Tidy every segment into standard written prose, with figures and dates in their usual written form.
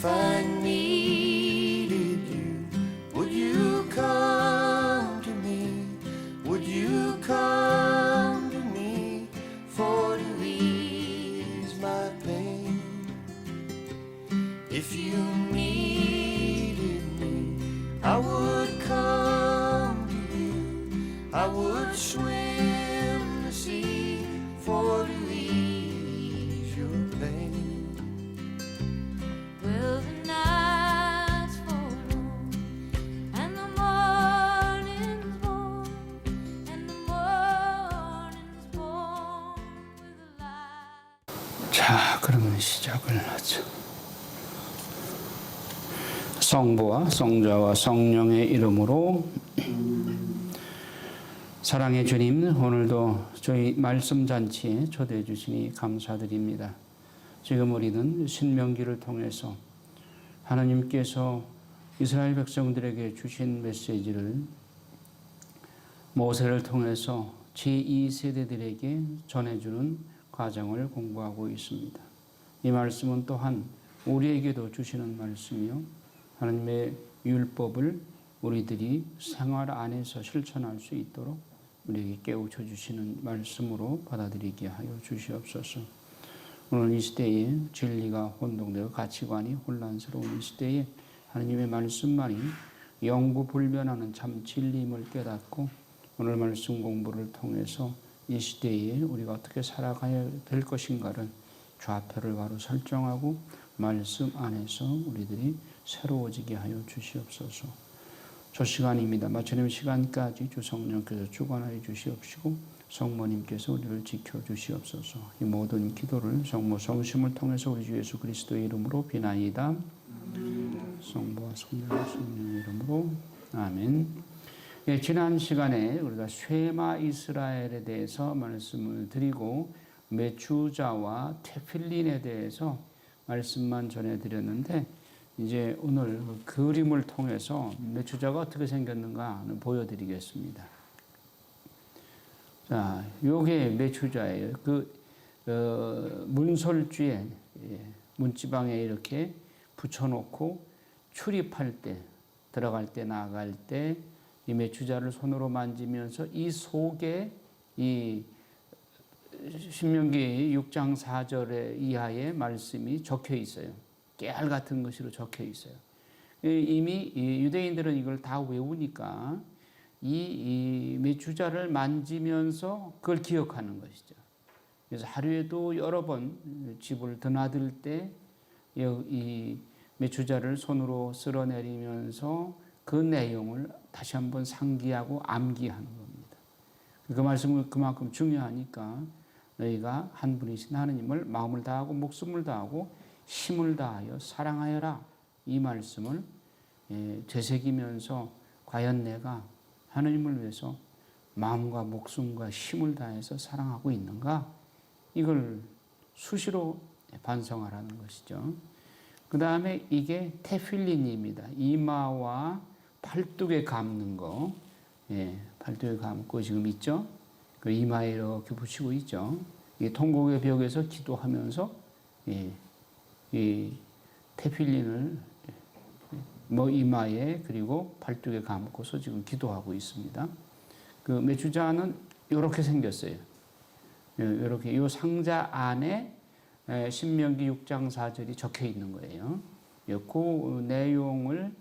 I needed you, would you come to me? Would you come to me for to ease my pain? If you needed me, I would come to you. I would swim the sea for to ease your pain. Well, the nights fall long and the morning's born, and the morning's born with a light. 자, 그러면 시작을 하죠. 성부와 성자와 성령의 이름으로 사랑의 주님, 오늘도 저희 말씀잔치에 초대해 주시니 감사드립니다. 지금 우리는 신명기를 통해서 하나님께서 이스라엘 백성들에게 주신 메시지를 모세를 통해서 제2세대들에게 전해주는 과정을 공부하고 있습니다. 이 말씀은 또한 우리에게도 주시는 말씀이요, 하나님의 율법을 우리들이 생활 안에서 실천할 수 있도록 우리에게 깨우쳐 주시는 말씀으로 받아들이게 하여 주시옵소서. 오늘 이 시대에 진리가 혼동되어 가치관이 혼란스러운 이 시대에 하나님의 말씀만이 영구불변하는 참 진리임을 깨닫고 오늘 말씀 공부를 통해서 이 시대에 우리가 어떻게 살아가야 될 것인가를 좌표를 바로 설정하고 말씀 안에서 우리들이 새로워지게 하여 주시옵소서. 저 시간입니다. 마치는 시간까지 주 성령께서 주관하여 주시옵시고 성모님께서 우리를 지켜주시옵소서. 이 모든 기도를 성모 성심을 통해서 우리 주 예수 그리스도의 이름으로 비나이다. 성부와 성자와 성령의 이름으로 아멘. 예, 지난 시간에 우리가 쉐마 이스라엘에 대해서 말씀을 드리고 메추자와 테필린에 대해서 말씀만 전해드렸는데 이제 오늘 그 그림을 통해서 메추자가 어떻게 생겼는가 보여드리겠습니다. 자, 요게 메추자예요. 문설주에, 문지방에 이렇게 붙여놓고 출입할 때, 들어갈 때, 나갈 때, 이 메추자를 손으로 만지면서 이 속에 이 신명기 6장 4절의 이하의 말씀이 적혀 있어요. 깨알 같은 것으로 적혀 있어요. 이미 유대인들은 이걸 다 외우니까 이 메추자를 만지면서 그걸 기억하는 것이죠. 그래서 하루에도 여러 번 집을 드나들 때 이 메추자를 손으로 쓸어내리면서 그 내용을 다시 한번 상기하고 암기하는 겁니다. 그 말씀은 그만큼 중요하니까 너희가 한 분이신 하느님을 마음을 다하고 목숨을 다하고 힘을 다하여 사랑하여라. 이 말씀을 되새기면서 과연 내가 하느님을 위해서 마음과 목숨과 힘을 다해서 사랑하고 있는가? 이걸 수시로 반성하라는 것이죠. 그 다음에 이게 테필린입니다. 이마와 팔뚝에 감는 거. 팔뚝에 감고 지금 있죠? 그 이마에 이렇게 붙이고 있죠. 이 통곡의 벽에서 기도하면서 이 테필린을 이마에 그리고 팔뚝에 감고서 지금 기도하고 있습니다. 그 메추자는 이렇게 생겼어요. 이렇게 이 상자 안에 신명기 6장 4절이 적혀 있는 거예요. 그 내용을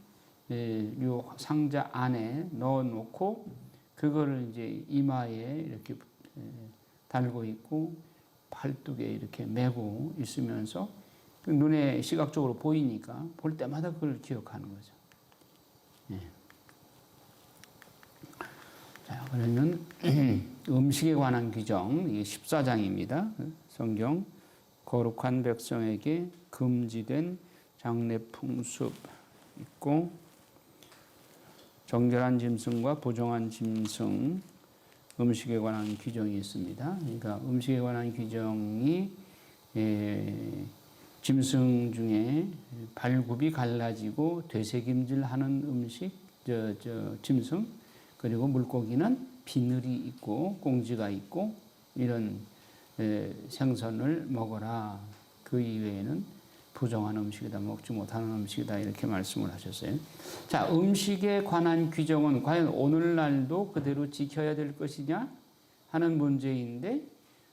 이 상자 안에 넣어놓고 그거를 이제 이마에 이렇게 달고 있고 팔뚝에 이렇게 메고 있으면서 눈에 시각적으로 보이니까 볼 때마다 그걸 기억하는 거죠. 자, 그러면 음식에 관한 규정, 이게 14장입니다. 성경 거룩한 백성에게 금지된 장례 풍습 있고 정결한 짐승과 부정한 짐승 음식에 관한 규정이 있습니다. 그러니까 음식에 관한 규정이 짐승 중에 발굽이 갈라지고 되새김질하는 음식, 짐승, 그리고 물고기는 비늘이 있고 꽁지가 있고 이런 생선을 먹어라. 그 이외에는 부정한 음식이다, 먹지 못하는 음식이다 이렇게 말씀을 하셨어요. 자, 음식에 관한 규정은 과연 오늘날도 그대로 지켜야 될 것이냐 하는 문제인데,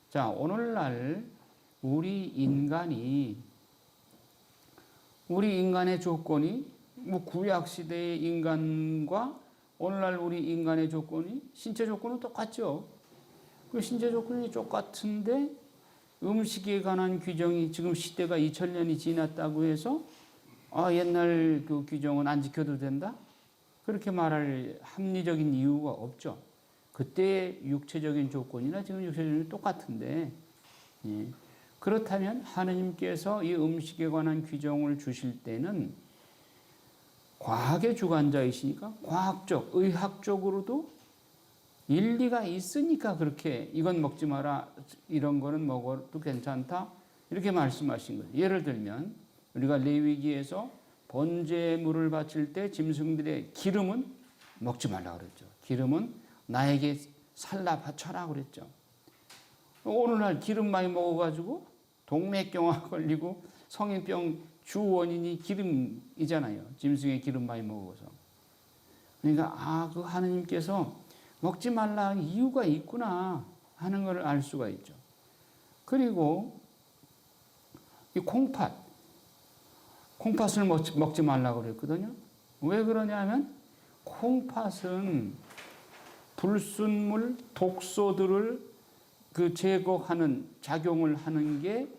자, 오늘날 우리 인간의 조건이 뭐 구약 시대의 인간과 오늘날 우리 인간의 조건이 신체 조건은 똑같죠. 그 신체 조건이 똑같은데 음식에 관한 규정이 지금 시대가 2000년이 지났다고 해서 옛날 그 규정은 안 지켜도 된다? 그렇게 말할 합리적인 이유가 없죠. 그때 육체적인 조건이나 지금 육체적인 조건이 똑같은데, 예. 그렇다면 하느님께서 이 음식에 관한 규정을 주실 때는 과학의 주관자이시니까 과학적, 의학적으로도 일리가 있으니까 그렇게 이건 먹지 마라, 이런 거는 먹어도 괜찮다 이렇게 말씀하신 거예요. 예를 들면 우리가 레위기에서 번제물을 바칠 때 짐승들의 기름은 먹지 말라 그랬죠. 기름은 나에게 살라 바쳐라 그랬죠. 오늘날 기름 많이 먹어가지고 동맥경화 걸리고 성인병 주 원인이 기름이잖아요. 짐승의 기름 많이 먹어서. 그러니까 그 하느님께서 먹지 말라 이유가 있구나 하는 걸 알 수가 있죠. 그리고 이 콩팥을 먹지 말라고 그랬거든요. 왜 그러냐면 콩팥은 불순물, 독소들을 제거하는 작용을 하는 게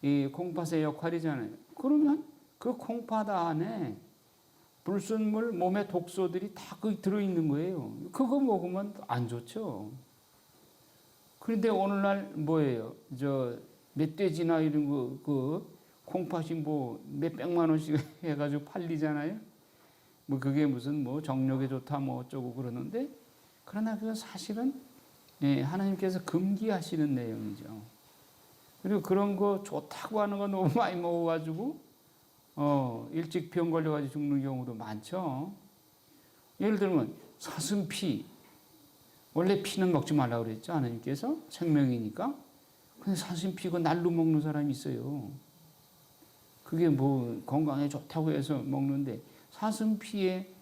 이 콩팥의 역할이잖아요. 그러면 그 콩팥 안에 불순물, 몸의 독소들이 다 거기 들어있는 거예요. 그거 먹으면 안 좋죠. 그런데 오늘날 뭐예요? 멧돼지나 이런 거, 콩팥이 뭐 몇백만 원씩 해가지고 팔리잖아요. 뭐 그게 무슨 뭐 정력에 좋다 뭐 어쩌고 그러는데, 그러나 그건 사실은 하나님께서 금기하시는 내용이죠. 그리고 그런 거 좋다고 하는 거 너무 많이 먹어가지고 일찍 병 걸려가지고 죽는 경우도 많죠. 예를 들면 사슴피, 원래 피는 먹지 말라고 그랬죠. 하나님께서 생명이니까. 근데 사슴피 그 날로 먹는 사람이 있어요. 그게 뭐 건강에 좋다고 해서 먹는데, 사슴피에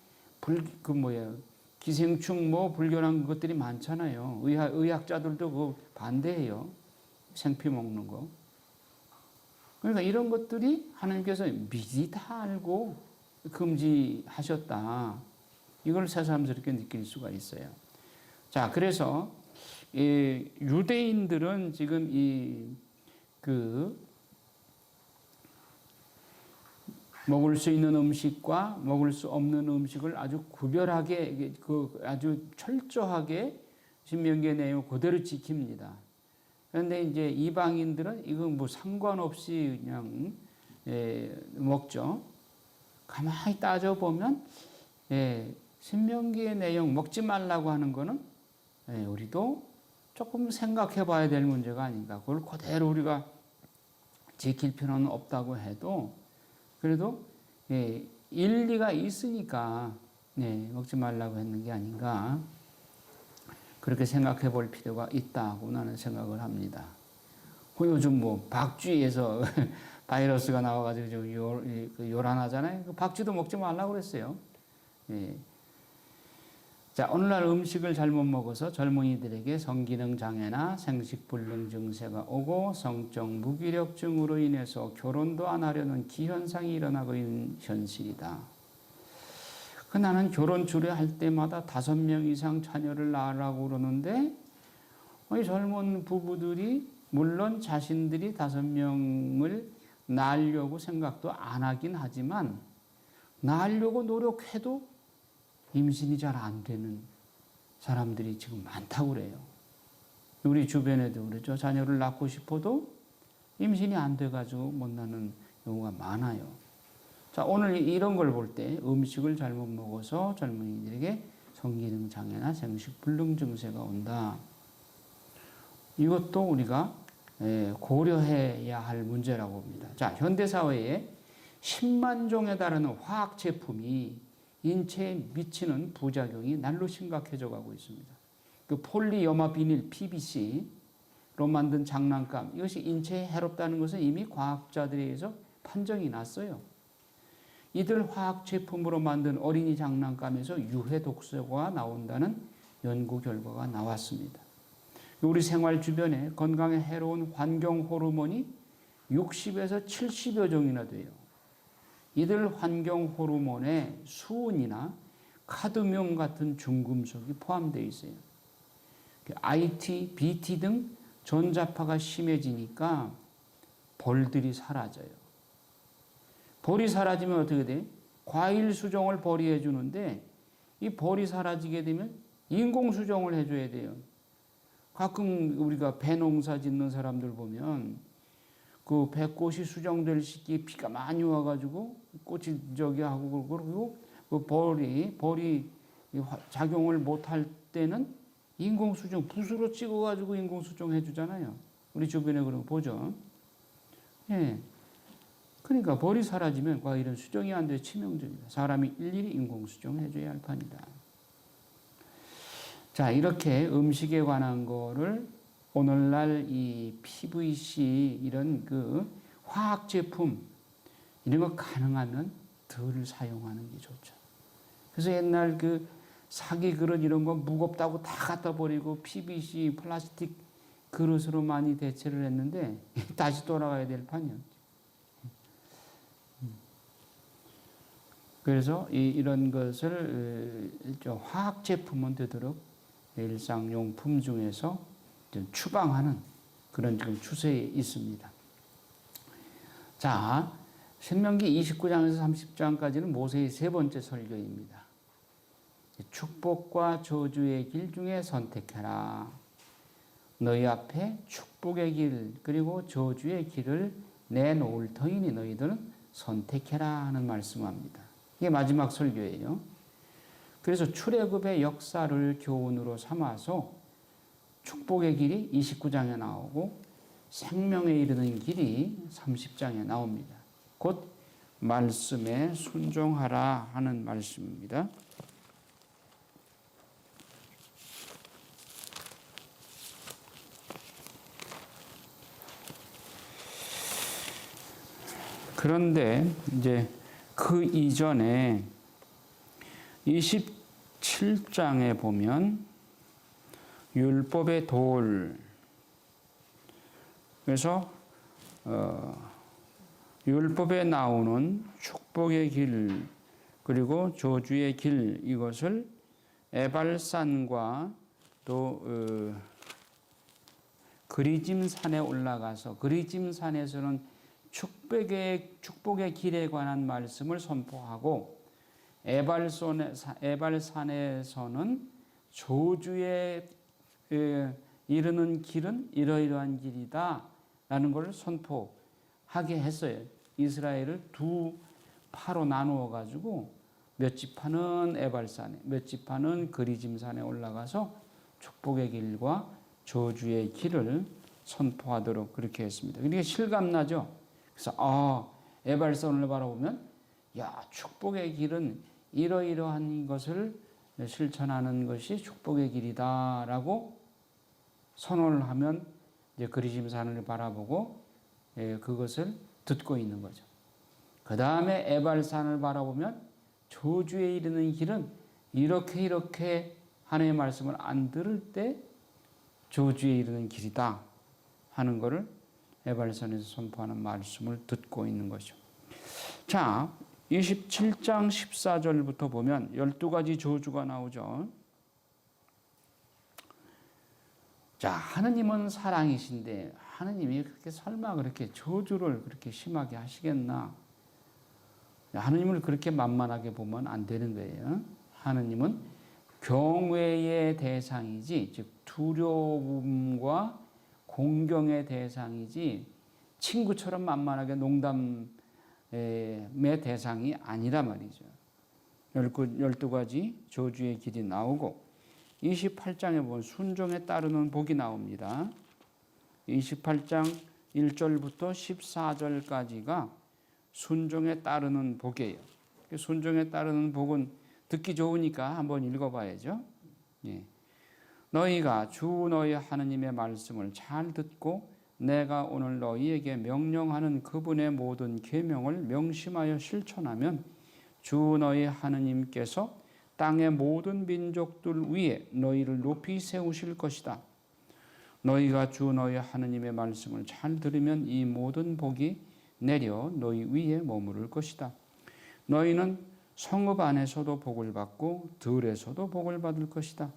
기생충 뭐 불결한 것들이 많잖아요. 의학자들도 그거 반대해요. 생피 먹는 거. 그러니까 이런 것들이 하나님께서 미리 다 알고 금지하셨다. 이걸 새삼스럽게 느낄 수가 있어요. 자, 그래서 유대인들은 지금 먹을 수 있는 음식과 먹을 수 없는 음식을 아주 구별하게, 아주 철저하게 신명기의 내용 그대로 지킵니다. 그런데 이제 이방인들은 이거 뭐 상관없이 그냥 먹죠. 가만히 따져보면 신명기의 내용 먹지 말라고 하는 거는 우리도 조금 생각해 봐야 될 문제가 아닌가. 그걸 그대로 우리가 지킬 필요는 없다고 해도 그래도 일리가 있으니까 먹지 말라고 했는 게 아닌가. 그렇게 생각해 볼 필요가 있다고 나는 생각을 합니다. 요즘 뭐 박쥐에서 바이러스가 나와가지고 요란하잖아요. 그 박쥐도 먹지 말라고 그랬어요. 자, 오늘날 음식을 잘못 먹어서 젊은이들에게 성기능 장애나 생식불능 증세가 오고 성적 무기력증으로 인해서 결혼도 안 하려는 기현상이 일어나고 있는 현실이다. 나는 결혼 주례할 때마다 5명 이상 자녀를 낳으라고 그러는데 젊은 부부들이 물론 자신들이 5명을 낳으려고 생각도 안 하긴 하지만 낳으려고 노력해도 임신이 잘 안 되는 사람들이 지금 많다고 그래요. 우리 주변에도 그렇죠. 자녀를 낳고 싶어도 임신이 안 돼가지고 못 낳는 경우가 많아요. 자, 오늘 이런 걸 볼 때 음식을 잘못 먹어서 젊은이들에게 성기능 장애나 생식불능 증세가 온다. 이것도 우리가 고려해야 할 문제라고 봅니다. 자, 현대사회에 10만 종에 달하는 화학 제품이 인체에 미치는 부작용이 날로 심각해져 가고 있습니다. 그 폴리염화비닐 PVC로 만든 장난감, 이것이 인체에 해롭다는 것은 이미 과학자들에 의해서 판정이 났어요. 이들 화학 제품으로 만든 어린이 장난감에서 유해 독소가 나온다는 연구 결과가 나왔습니다. 우리 생활 주변에 건강에 해로운 환경 호르몬이 60에서 70여 종이나 돼요. 이들 환경 호르몬에 수은이나 카드뮴 같은 중금속이 포함되어 있어요. IT, BT 등 전자파가 심해지니까 벌들이 사라져요. 벌이 사라지면 어떻게 돼? 과일 수종을 벌이 해주는데 이 벌이 사라지게 되면 인공 수종을 해줘야 돼요. 가끔 우리가 배농사 짓는 사람들 보면 그 배꽃이 수정될 시기에 비가 많이 와가지고 꽃이 저기 하고 그리고 그 벌이 작용을 못할 때는 인공 수정 붓으로 찍어가지고 인공 수정 해주잖아요. 우리 주변에 그런 거 보죠. 예. 그러니까 벌이 사라지면 과일은 수정이 안 돼 치명적이다. 사람이 일일이 인공 수정해줘야 할 판이다. 자, 이렇게 음식에 관한 거를 오늘날 이 PVC 이런 그 화학 제품 이런 거 가능하면 덜 사용하는 게 좋죠. 그래서 옛날 그 사기 그릇 이런 거 무겁다고 다 갖다 버리고 PVC 플라스틱 그릇으로 많이 대체를 했는데 다시 돌아가야 될 판이요. 그래서 이런 것을 화학 제품은 되도록 일상용품 중에서 추방하는 그런 지금 추세에 있습니다. 자, 신명기 29장에서 30장까지는 모세의 세 번째 설교입니다. 축복과 저주의 길 중에 선택해라. 너희 앞에 축복의 길 그리고 저주의 길을 내놓을 터이니 너희들은 선택해라 하는 말씀합니다. 이게 마지막 설교예요. 그래서 출애굽의 역사를 교훈으로 삼아서 축복의 길이 29장에 나오고 생명에 이르는 길이 30장에 나옵니다. 곧 말씀에 순종하라 하는 말씀입니다. 그런데 이제 그 이전에 27장에 보면 율법의 돌, 그래서 율법에 나오는 축복의 길 그리고 저주의 길 이것을 에발산과 또 그리짐산에 올라가서 그리짐산에서는 축복의 길에 관한 말씀을 선포하고 에발산에서는 저주에 이르는 길은 이러이러한 길이다 라는 것을 선포하게 했어요. 이스라엘을 두 파로 나누어 가지고 몇 지파는 에발산에 몇 지파는 그리짐산에 올라가서 축복의 길과 저주의 길을 선포하도록 그렇게 했습니다. 그러니까 실감나죠. 그래서 에발산을 바라보면 야, 축복의 길은 이러이러한 것을 실천하는 것이 축복의 길이다라고 선언을 하면 이제 그리짐산을 바라보고 그것을 듣고 있는 거죠. 그 다음에 에발산을 바라보면 저주에 이르는 길은 이렇게 하나님의 말씀을 안 들을 때 저주에 이르는 길이다 하는 것을 에발산에서 선포하는 말씀을 듣고 있는 것이죠. 자, 27장 14절부터 보면 12가지 저주가 나오죠. 자, 하느님은 사랑이신데 하느님이 그렇게 설마 그렇게 저주를 그렇게 심하게 하시겠나? 하느님을 그렇게 만만하게 보면 안 되는 거예요. 하느님은 경외의 대상이지, 즉 두려움과 공경의 대상이지 친구처럼 만만하게 농담의 대상이 아니라 말이죠. 12가지 저주의 길이 나오고 28장에 보면 순종에 따르는 복이 나옵니다. 28장 1절부터 14절까지가 순종에 따르는 복이에요. 순종에 따르는 복은 듣기 좋으니까 한번 읽어봐야죠. 예. 너희가 주 너희 하느님의 말씀을 잘 듣고 내가 오늘 너희에게 명령하는 그분의 모든 계명을 명심하여 실천하면 주 너희 하느님께서 땅의 모든 민족들 위에 너희를 높이 세우실 것이다. 너희가 주 너희 하느님의 말씀을 잘 들으면 이 모든 복이 내려 너희 위에 머무를 것이다. 너희는 성읍 안에서도 복을 받고 들에서도 복을 받을 것이다.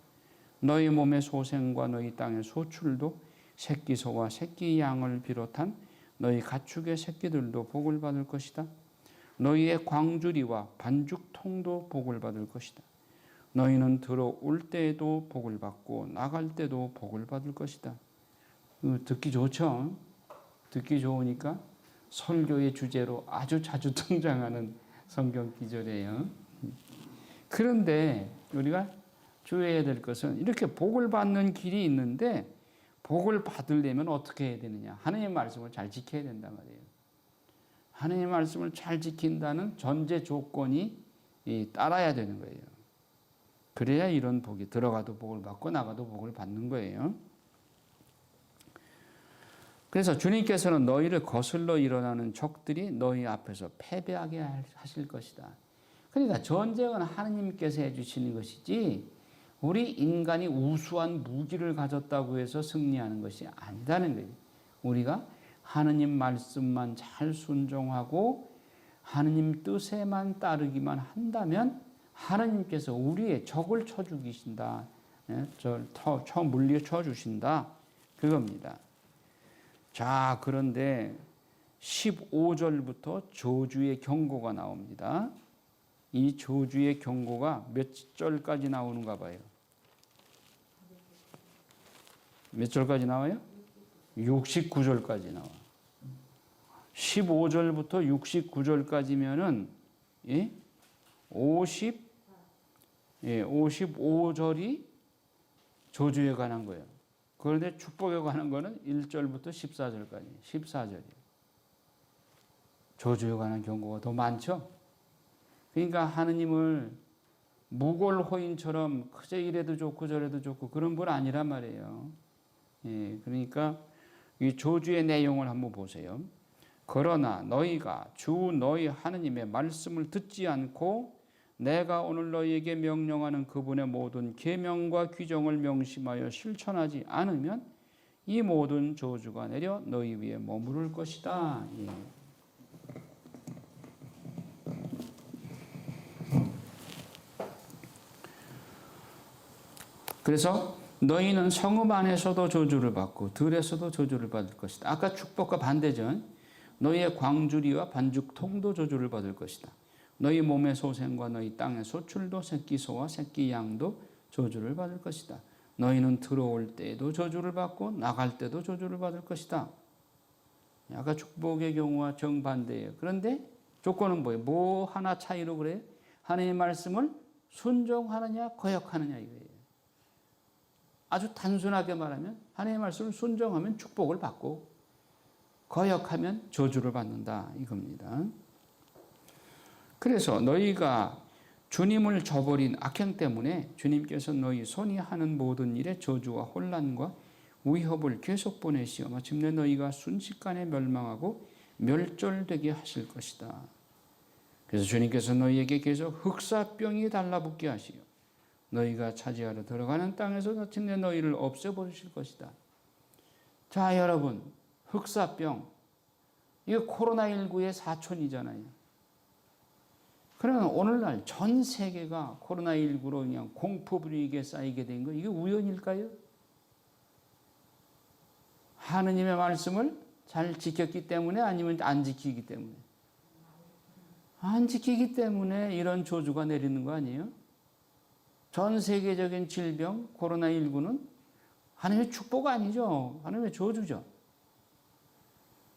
너희 몸의 소생과 너희 땅의 소출도 새끼소와 새끼 양을 비롯한 너희 가축의 새끼들도 복을 받을 것이다. 너희의 광주리와 반죽통도 복을 받을 것이다. 너희는 들어올 때에도 복을 받고 나갈 때도 복을 받을 것이다. 듣기 좋죠? 듣기 좋으니까 설교의 주제로 아주 자주 등장하는 성경 기절이에요. 그런데 우리가 주의해야 될 것은 이렇게 복을 받는 길이 있는데 복을 받으려면 어떻게 해야 되느냐? 하나님의 말씀을 잘 지켜야 된단 말이에요. 하나님의 말씀을 잘 지킨다는 전제 조건이 따라야 되는 거예요. 그래야 이런 복이 들어가도 복을 받고 나가도 복을 받는 거예요. 그래서 주님께서는 너희를 거슬러 일어나는 적들이 너희 앞에서 패배하게 하실 것이다. 그러니까 전쟁은 하나님께서 해주시는 것이지 우리 인간이 우수한 무기를 가졌다고 해서 승리하는 것이 아니다는 거예요. 우리가 하느님 말씀만 잘 순종하고 하느님 뜻에만 따르기만 한다면 하느님께서 우리의 적을 쳐 죽이신다. 물리쳐 주신다. 그겁니다. 자, 그런데 15절부터 저주의 경고가 나옵니다. 이 저주의 경고가 몇 절까지 나오는가 봐요. 몇 절까지 나와요? 69절까지 나와. 15절부터 69절까지면은 55절이 저주에 관한 거예요. 그런데 축복에 관한 거는 1절부터 14절까지, 14절이에요. 저주에 관한 경고가 더 많죠? 그러니까 하느님을 무골호인처럼 그저 이래도 좋고 저래도 좋고 그런 분 아니란 말이에요. 그러니까 이 저주의 내용을 한번 보세요. 그러나 너희가 주 너희 하느님의 말씀을 듣지 않고 내가 오늘 너희에게 명령하는 그분의 모든 계명과 규정을 명심하여 실천하지 않으면 이 모든 저주가 내려 너희 위에 머무를 것이다. 그래서 너희는 성읍 안에서도 저주를 받고 들에서도 저주를 받을 것이다. 아까 축복과 반대죠. 너희의 광주리와 반죽통도 저주를 받을 것이다. 너희 몸의 소생과 너희 땅의 소출도 새끼소와 새끼 양도 저주를 받을 것이다. 너희는 들어올 때에도 저주를 받고 나갈 때도 저주를 받을 것이다. 아까 축복의 경우와 정반대예요. 그런데 조건은 뭐예요? 뭐 하나 차이로 그래요? 하나님의 말씀을 순종하느냐 거역하느냐 이거예요. 아주 단순하게 말하면 하나님의 말씀을 순종하면 축복을 받고 거역하면 저주를 받는다 이겁니다. 그래서 너희가 주님을 저버린 악행 때문에 주님께서 너희 손이 하는 모든 일에 저주와 혼란과 위협을 계속 보내시어 마침내 너희가 순식간에 멸망하고 멸절되게 하실 것이다. 그래서 주님께서 너희에게 계속 흑사병이 달라붙게 하시어 너희가 차지하러 들어가는 땅에서 마침내 너희를 없애버리실 것이다. 자, 여러분, 흑사병, 이게 코로나19의 사촌이잖아요. 그러면 오늘날 전 세계가 코로나19로 그냥 공포 분위기에 쌓이게 된 거, 이게 우연일까요? 하느님의 말씀을 잘 지켰기 때문에 아니면 안 지키기 때문에? 안 지키기 때문에 이런 저주가 내리는 거 아니에요? 전 세계적인 질병, 코로나19는 하나님의 축복 아니죠. 하나님의 저주죠.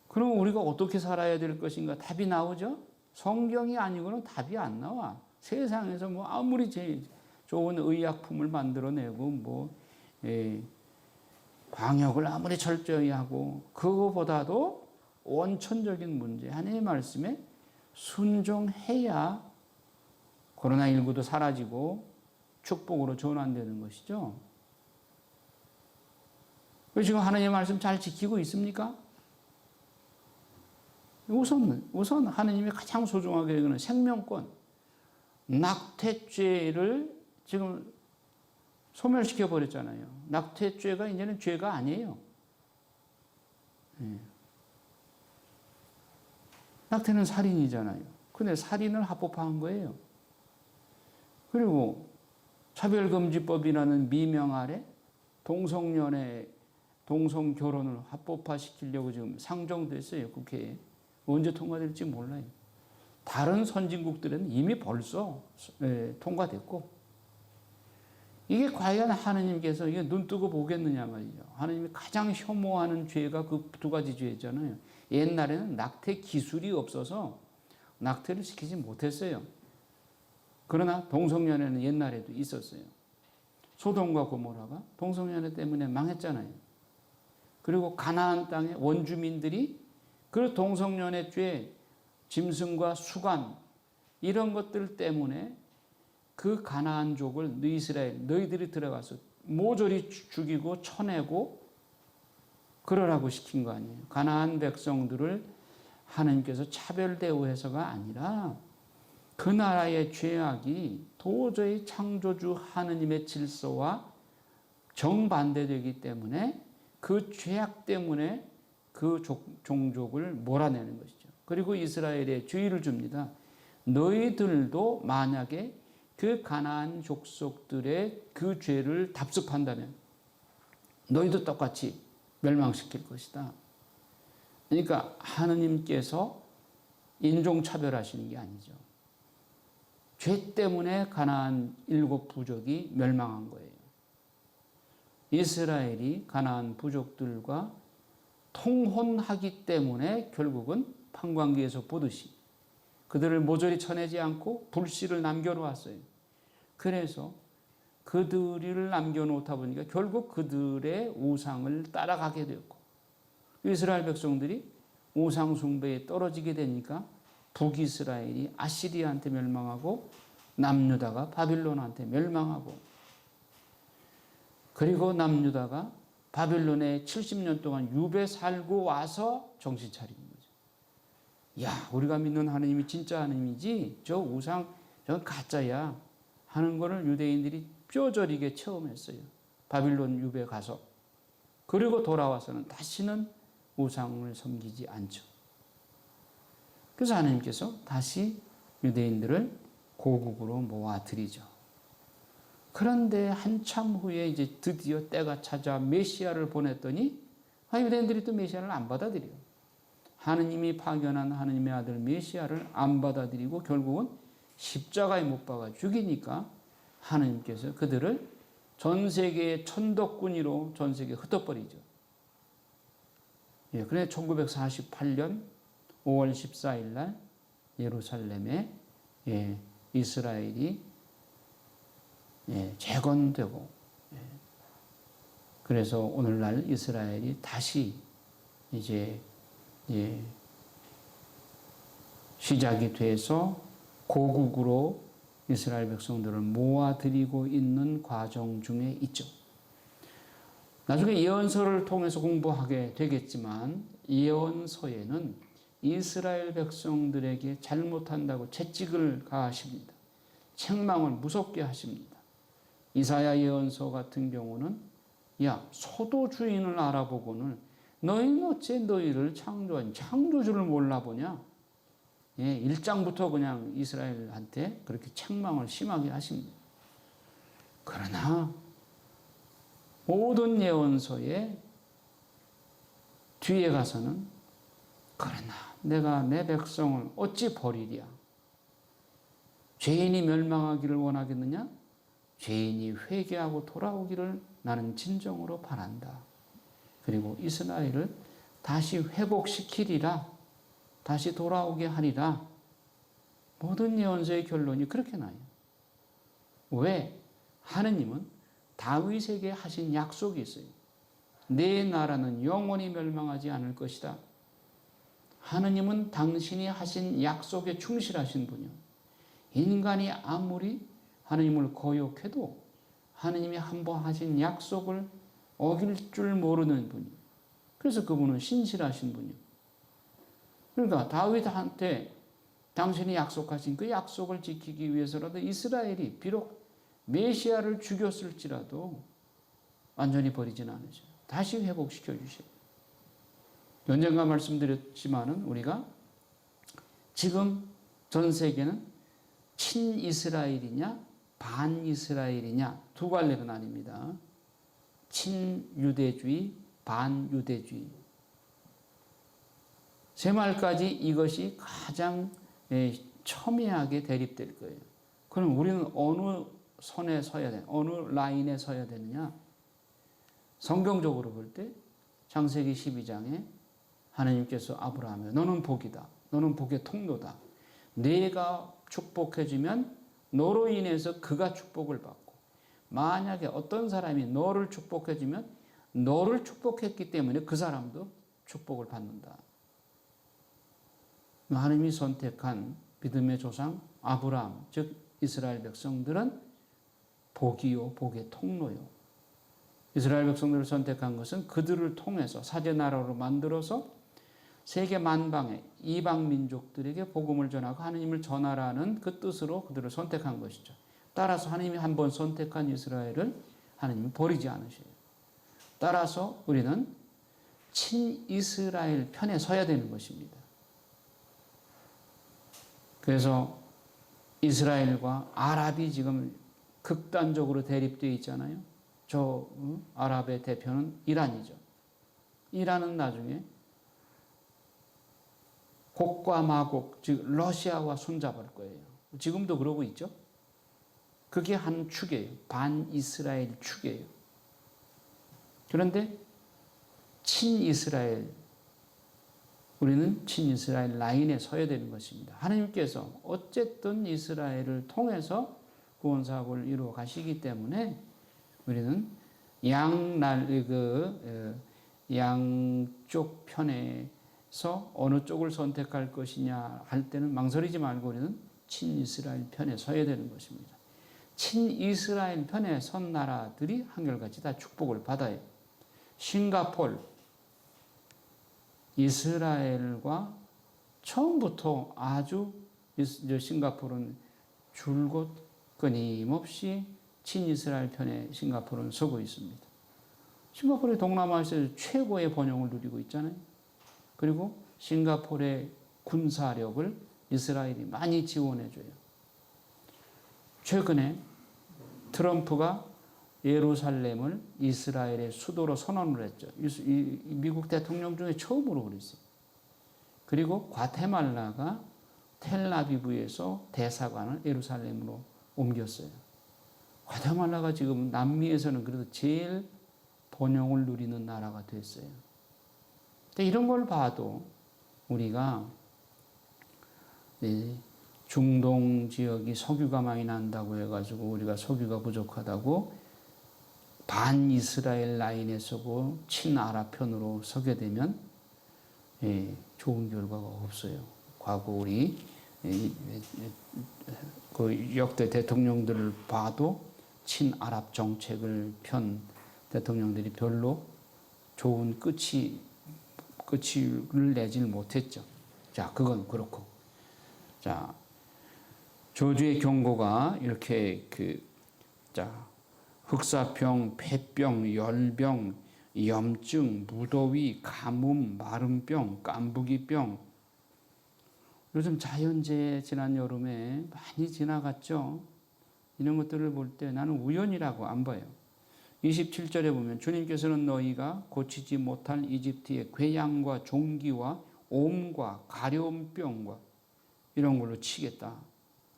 그럼 우리가 어떻게 살아야 될 것인가? 답이 나오죠? 성경이 아니고는 답이 안 나와. 세상에서 뭐 아무리 제일 좋은 의약품을 만들어내고 방역을 아무리 철저히 하고 그거보다도 원천적인 문제, 하나님의 말씀에 순종해야 코로나19도 사라지고 축복으로 전환되는 것이죠. 지금 하나님의 말씀 잘 지키고 있습니까? 우선 하느님이 가장 소중하게 여기는 생명권, 낙태죄를 지금 소멸시켜 버렸잖아요. 낙태죄가 이제는 죄가 아니에요. 낙태는 살인이잖아요. 근데 살인을 합법화한 거예요. 그리고 차별금지법이라는 미명 아래 동성연애, 동성결혼을 합법화시키려고 지금 상정됐어요, 국회에. 언제 통과될지 몰라요. 다른 선진국들은 이미 벌써 통과됐고, 이게 과연 하느님께서 이게 눈 뜨고 보겠느냐 말이죠. 하느님이 가장 혐오하는 죄가 그 두 가지 죄잖아요. 옛날에는 낙태 기술이 없어서 낙태를 시키지 못했어요. 그러나 동성연애는 옛날에도 있었어요. 소돔과 고모라가 동성연애 때문에 망했잖아요. 그리고 가나안 땅의 원주민들이 그 동성연애죄, 짐승과 수간 이런 것들 때문에 그 가나안족을 이스라엘 너희들이 들어가서 모조리 죽이고 쳐내고 그러라고 시킨 거 아니에요. 가나안 백성들을 하나님께서 차별 대우해서가 아니라 그 나라의 죄악이 도저히 창조주 하느님의 질서와 정반대되기 때문에 그 죄악 때문에 그 종족을 몰아내는 것이죠. 그리고 이스라엘에 주의를 줍니다. 너희들도 만약에 그 가나안 족속들의 그 죄를 답습한다면 너희도 똑같이 멸망시킬 것이다. 그러니까 하느님께서 인종차별하시는 게 아니죠. 죄 때문에 가나안 7 부족이 멸망한 거예요. 이스라엘이 가나안 부족들과 통혼하기 때문에 결국은 판관기에서 보듯이 그들을 모조리 쳐내지 않고 불씨를 남겨놓았어요. 그래서 그들을 남겨놓다 보니까 결국 그들의 우상을 따라가게 되었고, 이스라엘 백성들이 우상 숭배에 떨어지게 되니까 북이스라엘이 아시리아한테 멸망하고 남유다가 바빌론한테 멸망하고, 그리고 남유다가 바빌론에 70년 동안 유배 살고 와서 정신 차리는 거죠. 야, 우리가 믿는 하느님이 진짜 하느님이지 저 우상 저건 가짜야 하는 거를 유대인들이 뼈저리게 체험했어요. 바빌론 유배 가서. 그리고 돌아와서는 다시는 우상을 섬기지 않죠. 그래서 하나님께서 다시 유대인들을 고국으로 모아들이죠. 그런데 한참 후에 이제 드디어 때가 찾아 메시아를 보냈더니 유대인들이 또 메시아를 안 받아들여요. 하느님이 파견한 하느님의 아들 메시아를 안 받아들이고 결국은 십자가에 못 박아 죽이니까 하느님께서 그들을 전 세계의 천덕꾼이로 전 세계에 흩어버리죠. 그래 1948년 5월 14일 날 예루살렘에 이스라엘이 재건되고, 그래서 오늘날 이스라엘이 다시 이제 시작이 돼서 고국으로 이스라엘 백성들을 모아들이고 있는 과정 중에 있죠. 나중에 예언서를 통해서 공부하게 되겠지만 예언서에는 이스라엘 백성들에게 잘못한다고 채찍을 가하십니다. 책망을 무섭게 하십니다. 이사야 예언서 같은 경우는 야, 소도 주인을 알아보고는 너희는 어째 너희를 창조한 창조주를 몰라보냐? 1장부터 그냥 이스라엘한테 그렇게 책망을 심하게 하십니다. 그러나 모든 예언서의 뒤에 가서는 그러나 내가 내 백성을 어찌 버리랴? 죄인이 멸망하기를 원하겠느냐? 죄인이 회개하고 돌아오기를 나는 진정으로 바란다. 그리고 이스라엘을 다시 회복시키리라. 다시 돌아오게 하리라. 모든 예언서의 결론이 그렇게 나요. 왜? 하느님은 다윗에게 하신 약속이 있어요. 내 나라는 영원히 멸망하지 않을 것이다. 하느님은 당신이 하신 약속에 충실하신 분이요. 인간이 아무리 하느님을 거역해도 하느님이 한번 하신 약속을 어길 줄 모르는 분이요. 그래서 그분은 신실하신 분이요. 그러니까 다윗한테 당신이 약속하신 그 약속을 지키기 위해서라도 이스라엘이 비록 메시아를 죽였을지라도 완전히 버리진 않으셔요. 다시 회복시켜 주셔요. 언젠가 말씀드렸지만은 우리가 지금 전 세계는 친이스라엘이냐 반이스라엘이냐 두 갈래로 나뉩니다. 친유대주의, 반유대주의. 새말까지 이것이 가장 첨예하게 대립될 거예요. 그럼 우리는 어느 선에 서야 돼? 어느 라인에 서야 되느냐? 성경적으로 볼 때 창세기 12장에 하나님께서 아브라함에 너는 복이다. 너는 복의 통로다. 내가 축복해주면 너로 인해서 그가 축복을 받고 만약에 어떤 사람이 너를 축복해주면 너를 축복했기 때문에 그 사람도 축복을 받는다. 하나님이 선택한 믿음의 조상 아브라함, 즉 이스라엘 백성들은 복이요, 복의 통로요. 이스라엘 백성들을 선택한 것은 그들을 통해서 사제나라로 만들어서 세계 만방의 이방 민족들에게 복음을 전하고 하나님을 전하라는 그 뜻으로 그들을 선택한 것이죠. 따라서 하나님이 한번 선택한 이스라엘을 하나님이 버리지 않으셔요. 따라서 우리는 친이스라엘 편에 서야 되는 것입니다. 그래서 이스라엘과 아랍이 지금 극단적으로 대립되어 있잖아요. 저 아랍의 대표는 이란이죠. 이란은 나중에 곡과 마곡, 즉 러시아와 손잡을 거예요. 지금도 그러고 있죠. 그게 한 축이에요. 반이스라엘 축이에요. 그런데 친이스라엘, 우리는 친이스라엘 라인에 서야 되는 것입니다. 하나님께서 어쨌든 이스라엘을 통해서 구원사역을 이루어 가시기 때문에 우리는 양쪽 편에서 어느 쪽을 선택할 것이냐 할 때는 망설이지 말고 우리는 친이스라엘 편에 서야 되는 것입니다. 친이스라엘 편에 선 나라들이 한결같이 다 축복을 받아요. 싱가포르, 이스라엘과 처음부터 아주 싱가포르는 줄곧 끊임없이 친이스라엘 편에 싱가포르는 서고 있습니다. 싱가포르이 동남아시아에서 최고의 번영을 누리고 있잖아요. 그리고 싱가포르의 군사력을 이스라엘이 많이 지원해줘요. 최근에 트럼프가 예루살렘을 이스라엘의 수도로 선언을 했죠. 미국 대통령 중에 처음으로 그랬어요. 그리고 과테말라가 텔아비브에서 대사관을 예루살렘으로 옮겼어요. 과테말라가 지금 남미에서는 그래도 제일 번영을 누리는 나라가 됐어요. 근데 이런 걸 봐도 우리가 중동 지역이 석유가 많이 난다고 해가지고 우리가 석유가 부족하다고 반이스라엘 라인에 서고 친아랍 편으로 서게 되면 좋은 결과가 없어요. 과거 우리 그 역대 대통령들을 봐도 친아랍 정책을 편 대통령들이 별로 좋은 끝을 내질 못했죠. 자, 그건 그렇고. 자, 저주의 경고가 이렇게 흑사병, 폐병, 열병, 염증, 무더위, 가뭄, 마름병, 깐부기병. 요즘 자연재해 지난 여름에 많이 지나갔죠. 이런 것들을 볼 때 나는 우연이라고 안 봐요. 27절에 보면 주님께서는 너희가 고치지 못할 이집트의 궤양과 종기와 옴과 가려움병과 이런 걸로 치겠다.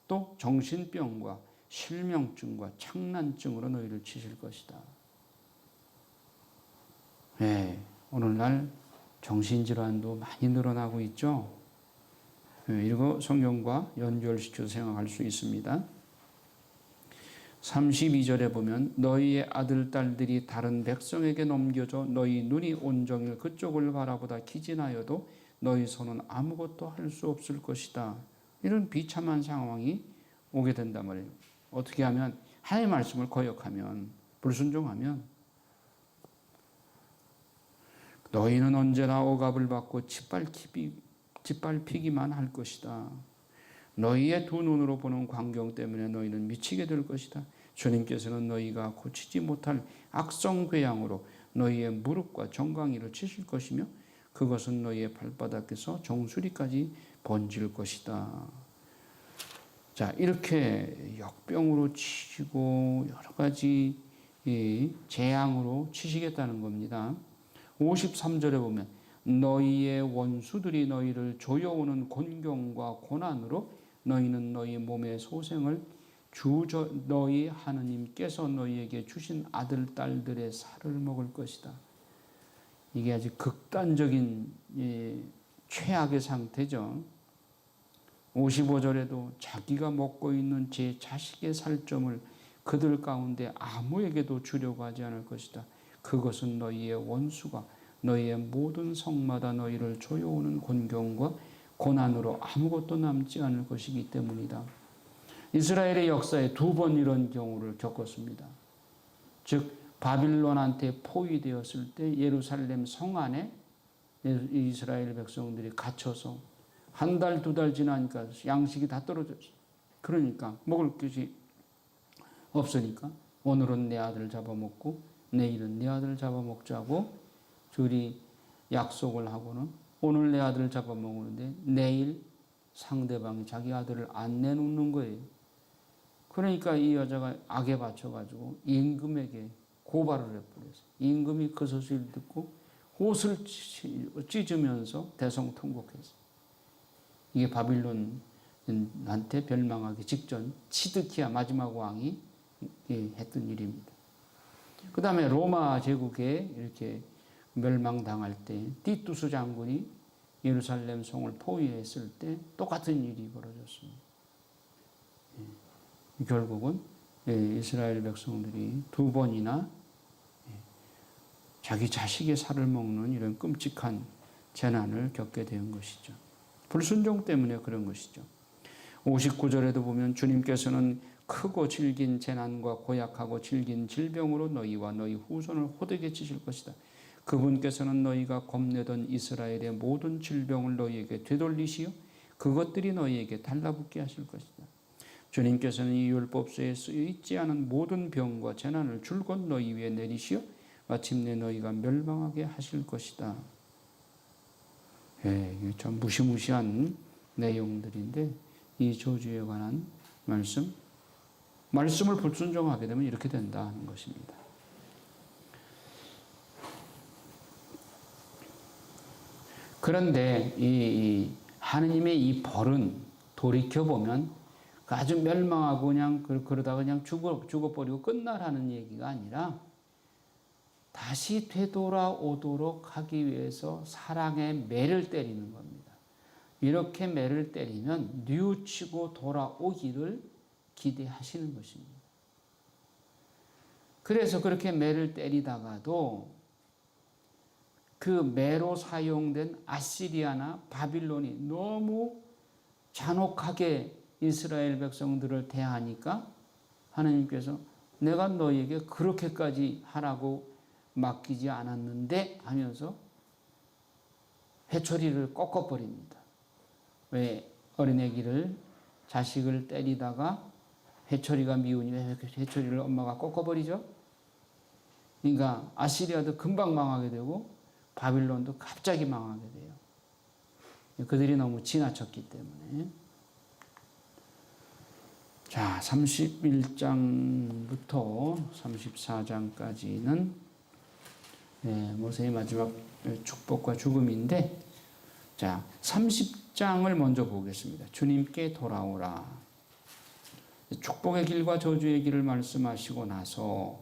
또 정신병과 실명증과 창난증으로 너희를 치실 것이다. 네, 오늘날 정신질환도 많이 늘어나고 있죠. 이거 성경과 연결시켜서 생각할 수 있습니다. 32절에 보면 너희의 아들, 딸들이 다른 백성에게 넘겨져 너희 눈이 온종일 그쪽을 바라보다 기진하여도 너희 손은 아무것도 할 수 없을 것이다. 이런 비참한 상황이 오게 된단 말이에요. 어떻게 하면 하나님의 말씀을 거역하면 불순종하면 너희는 언제나 억압을 받고 짓밟힘이 짓밟히기만 할 것이다. 너희의 두 눈으로 보는 광경 때문에 너희는 미치게 될 것이다. 주님께서는 너희가 고치지 못할 악성 궤양으로 너희의 무릎과 정강이를 치실 것이며 그것은 너희의 발바닥에서 정수리까지 번질 것이다. 자, 이렇게 역병으로 치시고 여러 가지 재앙으로 치시겠다는 겁니다. 53절에 보면 너희의 원수들이 너희를 조여오는 곤경과 고난으로 너희는 너희 몸의 소생을 너희 하느님께서 너희에게 주신 아들 딸들의 살을 먹을 것이다. 이게 아주 극단적인 최악의 상태죠. 55절에도 자기가 먹고 있는 제 자식의 살점을 그들 가운데 아무에게도 주려고 하지 않을 것이다. 그것은 너희의 원수가 너희의 모든 성마다 너희를 조여오는 곤경과 고난으로 아무것도 남지 않을 것이기 때문이다. 이스라엘의 역사에 두 번 이런 경우를 겪었습니다. 즉 바빌론한테 포위되었을 때 예루살렘 성 안에 이스라엘 백성들이 갇혀서 한 달, 두 달 지나니까 양식이 다 떨어졌어요. 그러니까 먹을 것이 없으니까 오늘은 내 아들 잡아먹고 내일은 내 아들 잡아먹자고 둘이 약속을 하고는 오늘 내 아들 잡아먹는데 내일 상대방이 자기 아들을 안 내놓는 거예요. 그러니까 이 여자가 악에 받쳐가지고 임금에게 고발을 해버렸어요. 임금이 그 소식을 듣고 옷을 찢으면서 대성통곡했어요. 이게 바빌론한테 멸망하기 직전 시드키야 마지막 왕이 했던 일입니다. 그 다음에 로마 제국에 이렇게 멸망당할 때 티투스 장군이 예루살렘 성을 포위했을 때 똑같은 일이 벌어졌습니다. 결국은 이스라엘 백성들이 두 번이나 자기 자식의 살을 먹는 이런 끔찍한 재난을 겪게 된 것이죠. 불순종 때문에 그런 것이죠. 59절에도 보면 주님께서는 크고 질긴 재난과 고약하고 질긴 질병으로 너희와 너희 후손을 호되게 치실 것이다. 그분께서는 너희가 겁내던 이스라엘의 모든 질병을 너희에게 되돌리시어 그것들이 너희에게 달라붙게 하실 것이다. 주님께서는 이 율법서에 쓰여 있지 않은 모든 병과 재난을 줄곧 너희 위에 내리시어 마침내 너희가 멸망하게 하실 것이다. 이게 참 무시무시한 내용들인데 이 저주에 관한 말씀을 불순종하게 되면 이렇게 된다는 것입니다. 그런데 이 하느님의 이 벌은 돌이켜보면 아주 멸망하고 그러다가 그냥 죽어버리고 끝나라는 얘기가 아니라 다시 되돌아오도록 하기 위해서 사랑의 매를 때리는 겁니다. 이렇게 매를 때리면 뉘우치고 돌아오기를 기대하시는 것입니다. 그래서 그렇게 매를 때리다가도 그 매로 사용된 아시리아나 바빌론이 너무 잔혹하게 이스라엘 백성들을 대하니까 하나님께서 내가 너희에게 그렇게까지 하라고 맡기지 않았는데 하면서 회초리를 꺾어버립니다. 왜 어린애기를 자식을 때리다가 회초리가 미우니 왜 회초리를 엄마가 꺾어버리죠? 그러니까 아시리아도 금방 망하게 되고 바빌론도 갑자기 망하게 돼요. 그들이 너무 지나쳤기 때문에. 자, 31장부터 34장까지는 모세의 마지막 축복과 죽음인데, 자, 30장을 먼저 보겠습니다. 주님께 돌아오라. 축복의 길과 저주의 길을 말씀하시고 나서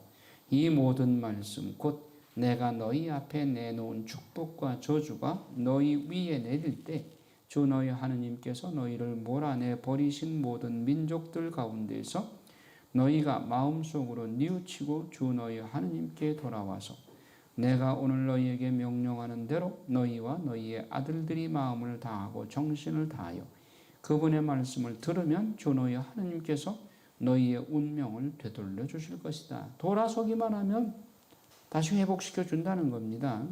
이 모든 말씀, 곧 내가 너희 앞에 내놓은 축복과 저주가 너희 위에 내릴 때 주 너희 하느님께서 너희를 몰아내 버리신 모든 민족들 가운데서 너희가 마음속으로 뉘우치고 주 너희 하느님께 돌아와서 내가 오늘 너희에게 명령하는 대로 너희와 너희의 아들들이 마음을 다하고 정신을 다하여 그분의 말씀을 들으면 주 너희 하느님께서 너희의 운명을 되돌려 주실 것이다. 돌아서기만 하면 다시 회복시켜 준다는 겁니다.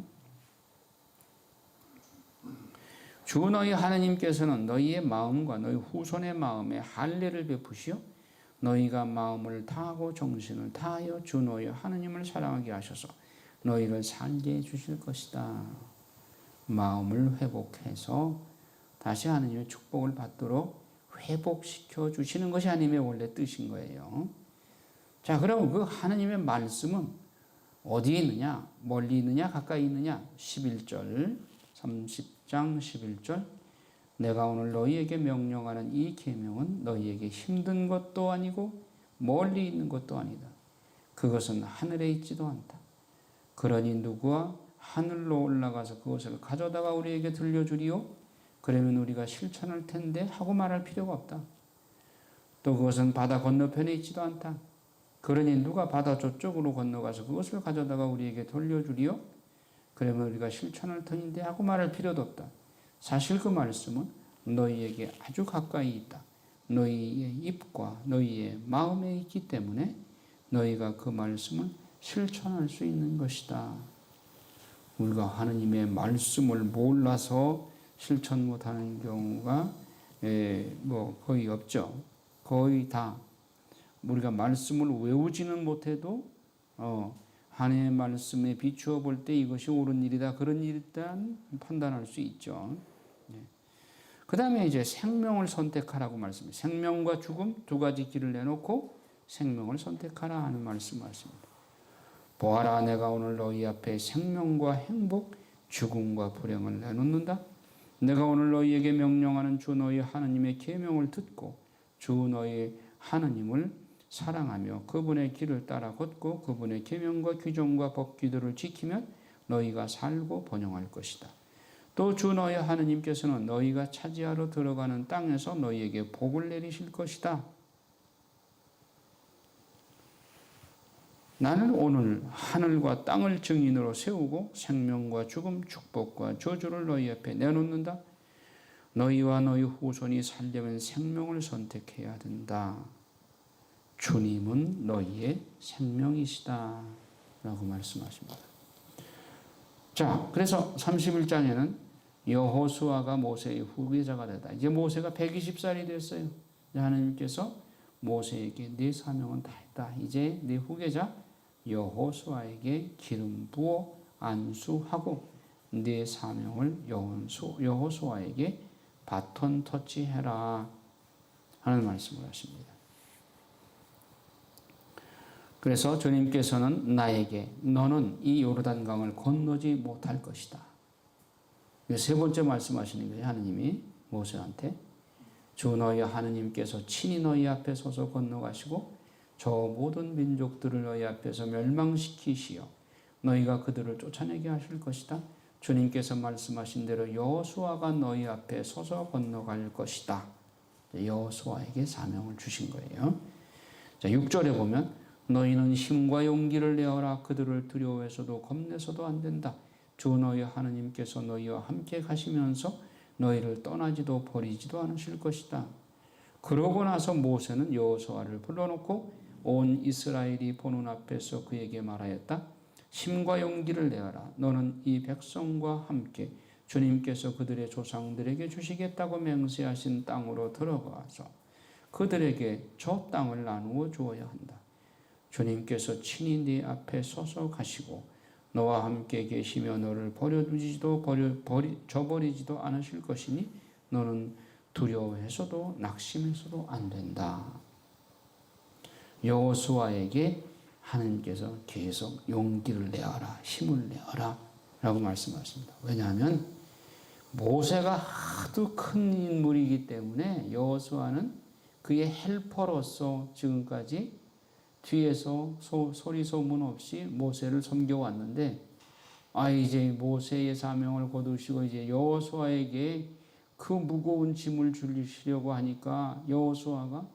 주 너희 하나님께서는 너희의 마음과 너희 후손의 마음에 할례를 베푸시어 너희가 마음을 다하고 정신을 다하여 주 너희 하나님을 사랑하게 하셔서 너희를 살게 해주실 것이다. 마음을 회복해서 다시 하나님의 축복을 받도록 회복시켜 주시는 것이 하나님의 원래 뜻인 거예요. 자, 그럼 그 하나님의 말씀은 어디에 있느냐? 멀리 있느냐? 가까이 있느냐? 11절, 30장 11절. 내가 오늘 너희에게 명령하는 이 계명은 너희에게 힘든 것도 아니고 멀리 있는 것도 아니다. 그것은 하늘에 있지도 않다. 그러니 누구와 하늘로 올라가서 그것을 가져다가 우리에게 들려주리요? 그러면 우리가 실천할 텐데 하고 말할 필요가 없다. 또 그것은 바다 건너편에 있지도 않다. 그러니 누가 바다 저쪽으로 건너가서 그것을 가져다가 우리에게 돌려주리요? 그러면 우리가 실천할 터인데 하고 말할 필요도 없다. 사실 그 말씀은 너희에게 아주 가까이 있다. 너희의 입과 너희의 마음에 있기 때문에 너희가 그 말씀을 실천할 수 있는 것이다. 우리가 하나님의 말씀을 몰라서 실천 못하는 경우가 거의 없죠. 거의 다 우리가 말씀을 외우지는 못해도 하나님의 말씀에 비추어 볼 때 이것이 옳은 일이다, 그런 일이다 판단할 수 있죠. 그 다음에 이제 생명을 선택하라고 말씀합니다. 생명과 죽음 두 가지 길을 내놓고 생명을 선택하라 하는 말씀하십니다. 보아라, 내가 오늘 너희 앞에 생명과 행복, 죽음과 불행을 내놓는다. 내가 오늘 너희에게 명령하는 주 너희 하나님의 계명을 듣고 주 너희 하나님을 사랑하며 그분의 길을 따라 걷고 그분의 계명과 규정과 법규들을 지키면 너희가 살고 번영할 것이다. 또 주 너희 하나님께서는 너희가 차지하러 들어가는 땅에서 너희에게 복을 내리실 것이다. 나는 오늘 하늘과 땅을 증인으로 세우고 생명과 죽음, 축복과 저주를 너희 앞에 내놓는다. 너희와 너희 후손이 살려면 생명을 선택해야 된다. 주님은 너희의 생명이시다. 라고 말씀하십니다. 자, 그래서 31장에는 여호수아가 모세의 후계자가 되다. 이제 모세가 120살이 됐어요. 하나님께서 모세에게 네 사명은 다 했다. 이제 네 후계자 여호수아에게 기름 부어 안수하고 네 사명을 여호수아에게 바톤 터치해라 하는 말씀을 하십니다. 그래서 주님께서는 나에게 너는 이 요르단강을 건너지 못할 것이다. 세 번째 말씀하시는 거예요. 하느님이 모세한테 주 너희 하느님께서 친히 너희 앞에 서서 건너가시고 저 모든 민족들을 너희 앞에서 멸망시키시어 너희가 그들을 쫓아내게 하실 것이다. 주님께서 말씀하신 대로 여호수아가 너희 앞에 서서 건너갈 것이다. 여호수아에게 사명을 주신 거예요. 자, 6절에 보면 너희는 힘과 용기를 내어라. 그들을 두려워해서도 겁내서도 안 된다. 주 너희 하느님께서 너희와 함께 가시면서 너희를 떠나지도 버리지도 않으실 것이다. 그러고 나서 모세는 여호수아를 불러놓고 온 이스라엘이 보는 앞에서 그에게 말하였다. 힘과 용기를 내어라. 너는 이 백성과 함께 주님께서 그들의 조상들에게 주시겠다고 맹세하신 땅으로 들어가서 그들에게 저 땅을 나누어 주어야 한다. 주님께서 친히 네 앞에 서서 가시고 너와 함께 계시며 너를 저버리지도 않으실 것이니 너는 두려워해서도 낙심해서도 안 된다. 여호수아에게 하나님께서 계속 용기를 내어라, 힘을 내어라 라고 말씀하십니다. 왜냐하면 모세가 하도 큰 인물이기 때문에 여호수아는 그의 헬퍼로서 지금까지 뒤에서 소리 소문 없이 모세를 섬겨왔는데 이제 모세의 사명을 거두시고 이제 여호수아에게 그 무거운 짐을 주시려고 하니까 여호수아가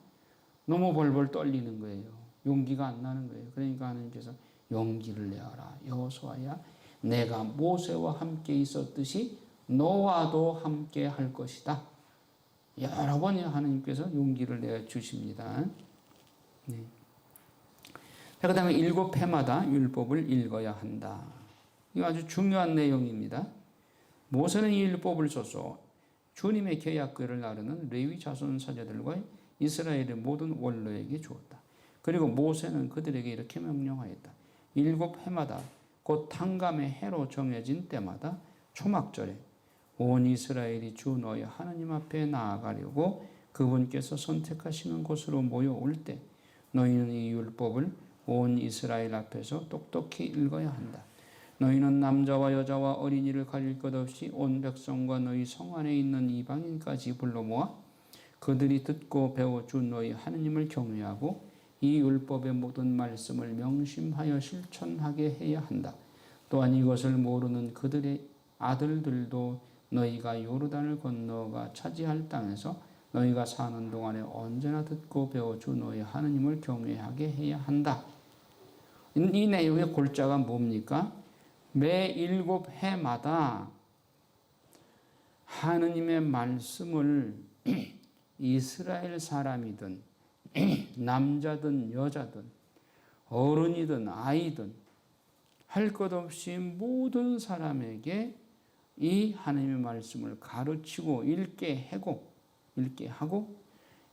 너무 벌벌 떨리는 거예요. 용기가 안 나는 거예요. 그러니까 하나님께서 용기를 내어라. 여호수아야, 내가 모세와 함께 있었듯이 너와도 함께 할 것이다. 여러 번 하나님께서 용기를 내어 주십니다. 네. 그 다음에 7회마다 율법을 읽어야 한다. 이거 아주 중요한 내용입니다. 모세는 이 율법을 써서 주님의 계약궤를 나르는 레위 자손 사제들과 이스라엘의 모든 원로에게 주었다. 그리고 모세는 그들에게 이렇게 명령하였다. 7해마다 곧 탕감의 해로 정해진 때마다 초막절에 온 이스라엘이 주 너희 하나님 앞에 나아가려고 그분께서 선택하시는 곳으로 모여올 때 너희는 이 율법을 온 이스라엘 앞에서 똑똑히 읽어야 한다. 너희는 남자와 여자와 어린이를 가릴 것 없이 온 백성과 너희 성 안에 있는 이방인까지 불러 모아 그들이 듣고 배워 주 너희 하나님을 경외하고 이 율법의 모든 말씀을 명심하여 실천하게 해야 한다. 또한 이것을 모르는 그들의 아들들도 너희가 요르단을 건너가 차지할 땅에서 너희가 사는 동안에 언제나 듣고 배워 주 너희 하나님을 경외하게 해야 한다. 이 내용의 골자가 뭡니까? 매 7해마다 하느님의 말씀을 이스라엘 사람이든 남자든 여자든 어른이든 아이든 할 것 없이 모든 사람에게 이 하나님의 말씀을 가르치고 읽게 하고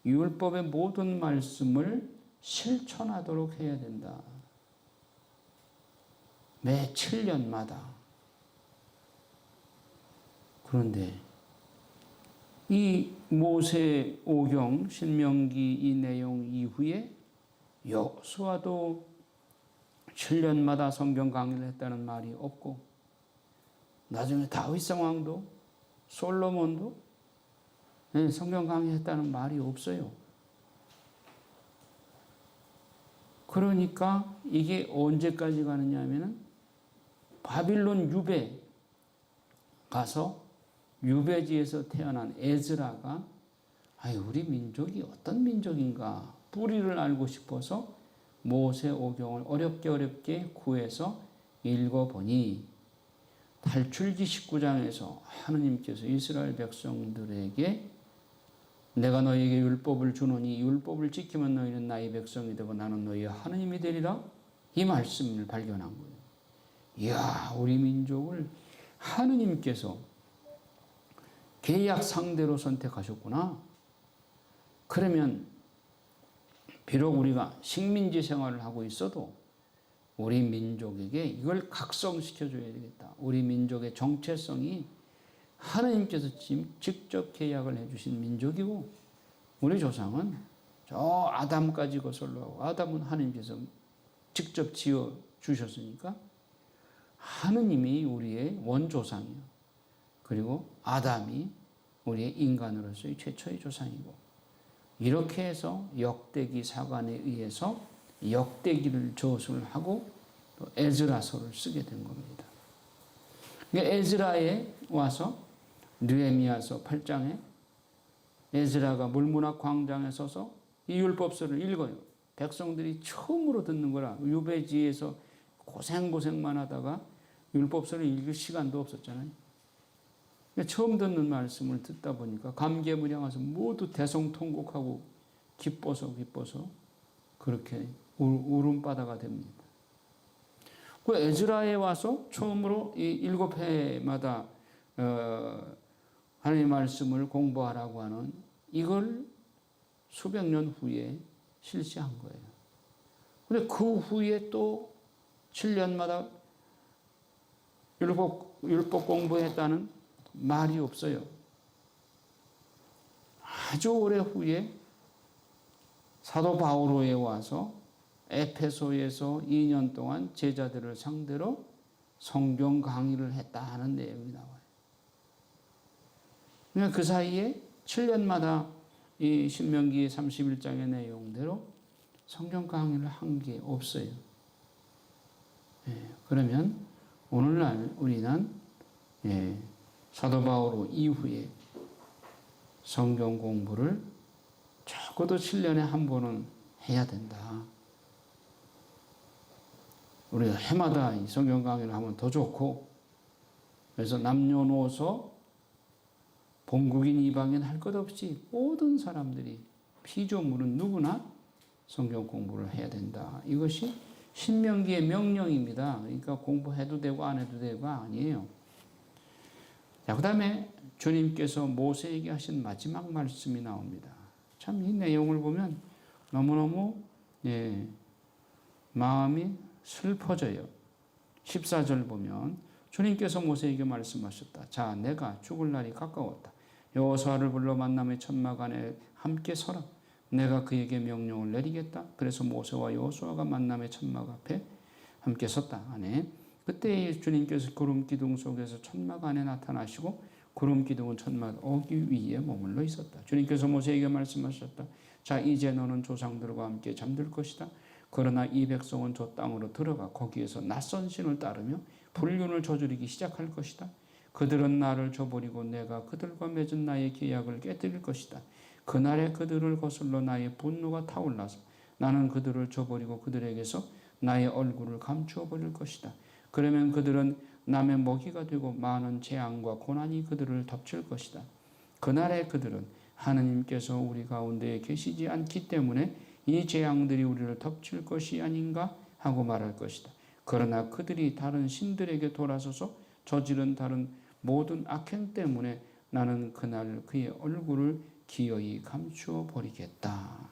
율법의 모든 말씀을 실천하도록 해야 된다. 매 7년마다. 그런데 이 모세 오경 신명기 이 내용 이후에 여호수아도 7년마다 성경 강의를 했다는 말이 없고 나중에 다윗 왕도 솔로몬도 성경 강의했다는 말이 없어요. 그러니까 이게 언제까지 가느냐 하면은 바빌론 유배 가서 유배지에서 태어난 에즈라가 우리 민족이 어떤 민족인가 뿌리를 알고 싶어서 모세 오경을 어렵게 구해서 읽어보니 탈출기 19장에서 하느님께서 이스라엘 백성들에게 내가 너희에게 율법을 주노니 율법을 지키면 너희는 나의 백성이 되고 나는 너희의 하느님이 되리라 이 말씀을 발견한 거예요. 이야, 우리 민족을 하느님께서 계약 상대로 선택하셨구나. 그러면 비록 우리가 식민지 생활을 하고 있어도 우리 민족에게 이걸 각성시켜줘야 되겠다. 우리 민족의 정체성이 하나님께서 직접 계약을 해주신 민족이고 우리 조상은 저 아담까지 거슬러 가고 아담은 하나님께서 직접 지어 주셨으니까 하느님이 우리의 원조상이요. 그리고 아담이 우리의 인간으로서의 최초의 조상이고 이렇게 해서 역대기 사관에 의해서 역대기를 저술을 하고 또 에즈라서를 쓰게 된 겁니다. 그러니까 에즈라에 와서 느헤미야서 8장에 에즈라가 물문학 광장에 서서 이 율법서를 읽어요. 백성들이 처음으로 듣는 거라 유배지에서 고생만 하다가 율법서를 읽을 시간도 없었잖아요. 그러니까 처음 듣는 말씀을 듣다 보니까 감개무량해서 모두 대성통곡하고 기뻐서 그렇게 울음바다가 됩니다. 그 에즈라에 와서 처음으로 이 7회마다 하나님의 말씀을 공부하라고 하는 이걸 수백 년 후에 실시한 거예요. 근데 그 후에 또 7년마다 율법 공부했다는 말이 없어요. 아주 오래 후에 사도 바오로에 와서 에페소에서 2년 동안 제자들을 상대로 성경 강의를 했다 하는 내용이 나와요. 그러니까 그 사이에 7년마다 이 신명기 31장의 내용대로 성경 강의를 한 게 없어요. 그러면 오늘날 우리는 사도 바오로 이후에 성경 공부를 적어도 7년에 한 번은 해야 된다. 우리가 해마다 이 성경 강의를 하면 더 좋고, 그래서 남녀노소 본국인 이방인 할 것 없이 모든 사람들이 피조물은 누구나 성경 공부를 해야 된다. 이것이 신명기의 명령입니다. 그러니까 공부해도 되고 안 해도 되고가 아니에요. 자, 그 다음에 주님께서 모세에게 하신 마지막 말씀이 나옵니다. 참 이 내용을 보면 너무너무 마음이 슬퍼져요. 14절 보면 주님께서 모세에게 말씀하셨다. 자, 내가 죽을 날이 가까웠다. 여호수아를 불러 만남의 천막 안에 함께 서라. 내가 그에게 명령을 내리겠다. 그래서 모세와 여호수아가 만남의 천막 앞에 함께 섰다. 안에 그때 주님께서 구름 기둥 속에서 천막 안에 나타나시고 구름 기둥은 천막 어기 위에 머물러 있었다. 주님께서 모세에게 말씀하셨다. 자, 이제 너는 조상들과 함께 잠들 것이다. 그러나 이 백성은 저 땅으로 들어가 거기에서 낯선 신을 따르며 불륜을 저지르기 시작할 것이다. 그들은 나를 저버리고 내가 그들과 맺은 나의 계약을 깨뜨릴 것이다. 그날에 그들을 거슬러 나의 분노가 타올라서 나는 그들을 저버리고 그들에게서 나의 얼굴을 감추어 버릴 것이다. 그러면 그들은 남의 먹이가 되고 많은 재앙과 고난이 그들을 덮칠 것이다. 그날에 그들은 하느님께서 우리 가운데 계시지 않기 때문에 이 재앙들이 우리를 덮칠 것이 아닌가 하고 말할 것이다. 그러나 그들이 다른 신들에게 돌아서서 저지른 다른 모든 악행 때문에 나는 그날 그의 얼굴을 기어이 감추어 버리겠다.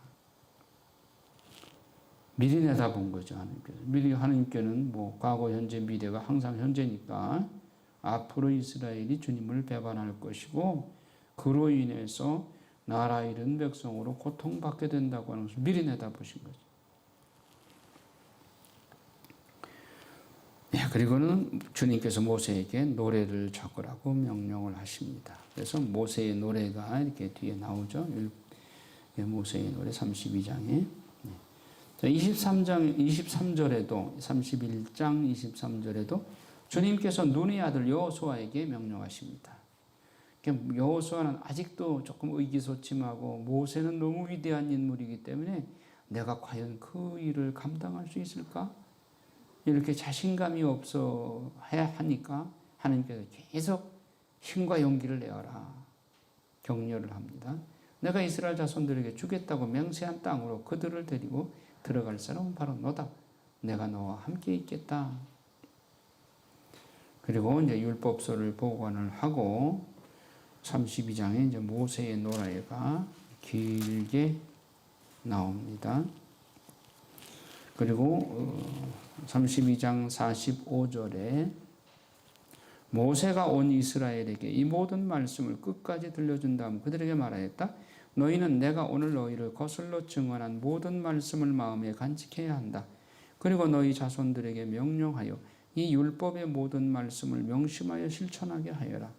미리 내다본 거죠, 하나님께서. 미리 하나님께는 뭐 과거, 현재, 미래가 항상 현재니까 앞으로 이스라엘이 주님을 배반할 것이고 그로 인해서 나라 잃은 백성으로 고통받게 된다고 하는 것을 미리 내다보신 거죠. 그리고는 주님께서 모세에게 노래를 적으라고 명령을 하십니다. 그래서 모세의 노래가 이렇게 뒤에 나오죠. 모세의 노래 32장에. 23절에도 31장 23절에도 주님께서 눈의 아들 여호수아에게 명령하십니다. 여호수아는 아직도 조금 의기소침하고 모세는 너무 위대한 인물이기 때문에 내가 과연 그 일을 감당할 수 있을까? 이렇게 자신감이 없어 하니까 하나님께서 계속 힘과 용기를 내어라 격려를 합니다. 내가 이스라엘 자손들에게 주겠다고 맹세한 땅으로 그들을 데리고 들어갈 사람은 바로 너다. 내가 너와 함께 있겠다. 그리고 이제 율법서를 보관을 하고 32장에 이제 모세의 노래가 길게 나옵니다. 그리고 32장 45절에 모세가 온 이스라엘에게 이 모든 말씀을 끝까지 들려준 다음 그들에게 말하였다. 너희는 내가 오늘 너희를 거슬러 증언한 모든 말씀을 마음에 간직해야 한다. 그리고 너희 자손들에게 명령하여 이 율법의 모든 말씀을 명심하여 실천하게 하여라.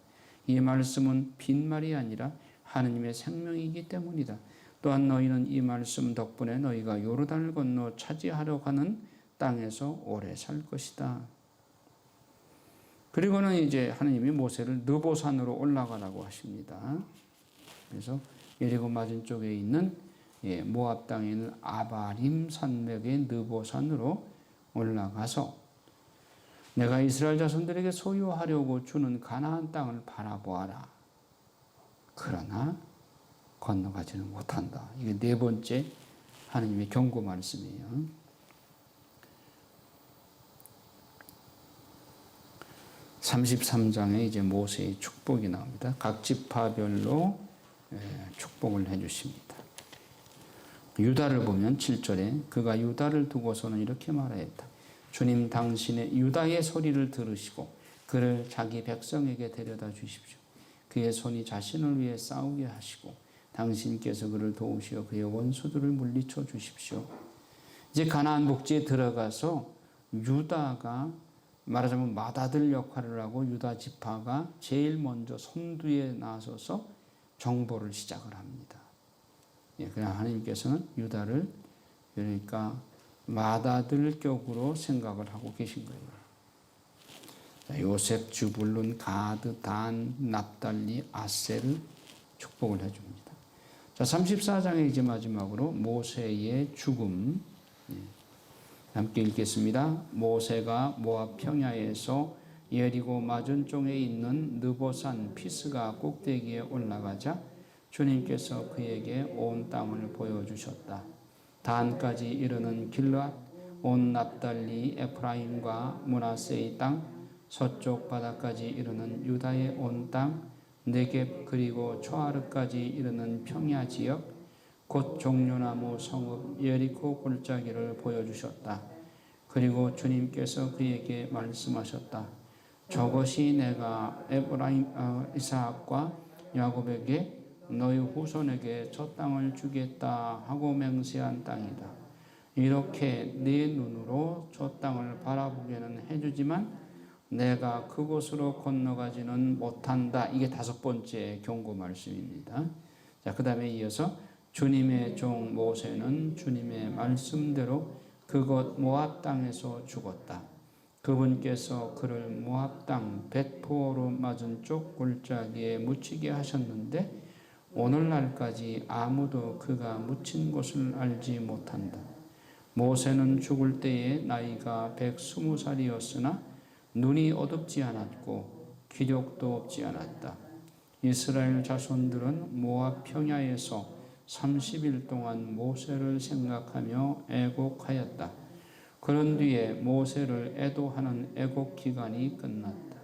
이 말씀은 빈말이 아니라 하느님의 생명이기 때문이다. 또한 너희는 이 말씀 덕분에 너희가 요르단을 건너 차지하려 가는 땅에서 오래 살 것이다. 그리고는 이제 하느님이 모세를 느보산으로 올라가라고 하십니다. 그래서 예리고 맞은쪽에 있는 모압 땅에 있는 아바림 산맥의 느보산으로 올라가서 내가 이스라엘 자손들에게 소유하려고 주는 가나안 땅을 바라보아라. 그러나 건너가지는 못한다. 이게 네 번째 하느님의 경고 말씀이에요. 33장에 이제 모세의 축복이 나옵니다. 각 지파별로 축복을 해주십니다. 유다를 보면 7절에 그가 유다를 두고서는 이렇게 말하였다. 주님 당신의 유다의 소리를 들으시고 그를 자기 백성에게 데려다 주십시오. 그의 손이 자신을 위해 싸우게 하시고 당신께서 그를 도우시어 그의 원수들을 물리쳐 주십시오. 이제 가나안 복지에 들어가서 유다가 말하자면 맏아들 역할을 하고 유다 지파가 제일 먼저 선두에 나서서 정보를 시작을 합니다. 그냥 하나님께서는 유다를 그러니까 맏아들 격으로 생각을 하고 계신 거예요. 요셉, 주불룬, 가드, 단, 납달리, 아셀을 축복을 해줍니다. 자, 34장에 이제 마지막으로 모세의 죽음 함께 읽겠습니다. 모세가 모압 평야에서 예리고 맞은쪽에 있는 느보산 피스가 꼭대기에 올라가자 주님께서 그에게 온 땅을 보여주셨다. 단까지 이르는 길앗, 온 납달리, 에프라임과 므낫세의 땅, 서쪽 바다까지 이르는 유다의 온 땅, 네겝 그리고 초아르까지 이르는 평야 지역 곧 종려나무 성읍 예리코 골짜기를 보여주셨다. 그리고 주님께서 그에게 말씀하셨다. 저것이 내가 이삭과 야곱에게 너희 후손에게 저 땅을 주겠다 하고 맹세한 땅이다. 이렇게 네 눈으로 저 땅을 바라보게는 해주지만 내가 그곳으로 건너가지는 못한다. 이게 5번째 경고 말씀입니다. 자, 그 다음에 이어서 주님의 종 모세는 주님의 말씀대로 그곳 모압 땅에서 죽었다. 그분께서 그를 모압 땅 벳포어로 맞은 쪽 골짜기에 묻히게 하셨는데 오늘날까지 아무도 그가 묻힌 곳을 알지 못한다. 모세는 죽을 때에 나이가 120살이었으나 눈이 어둡지 않았고 기력도 없지 않았다. 이스라엘 자손들은 모압 평야에서 30일 동안 모세를 생각하며 애곡하였다. 그런 뒤에 모세를 애도하는 애곡 기간이 끝났다.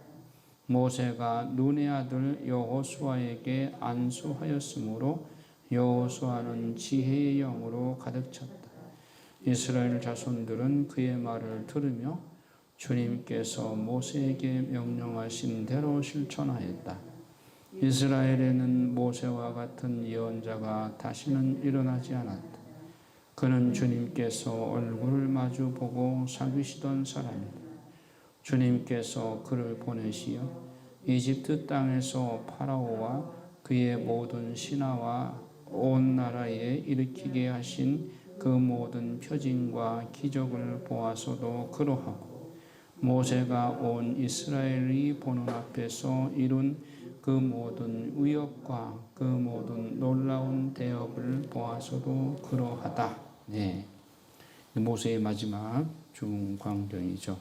모세가 눈의 아들 여호수아에게 안수하였으므로 여호수아는 지혜의 영으로 가득 찼다. 이스라엘 자손들은 그의 말을 들으며 주님께서 모세에게 명령하신 대로 실천하였다. 이스라엘에는 모세와 같은 예언자가 다시는 일어나지 않았다. 그는 주님께서 얼굴을 마주보고 사귀시던 사람이다. 주님께서 그를 보내시어 이집트 땅에서 파라오와 그의 모든 신하와 온 나라에 일으키게 하신 그 모든 표징과 기적을 보아서도 그러하고 모세가 온 이스라엘이 보는 앞에서 이룬 그 모든 위협과 그 모든 놀라운 대업을 보아서도 그러하다. 네, 모세의 마지막 죽음 광경이죠.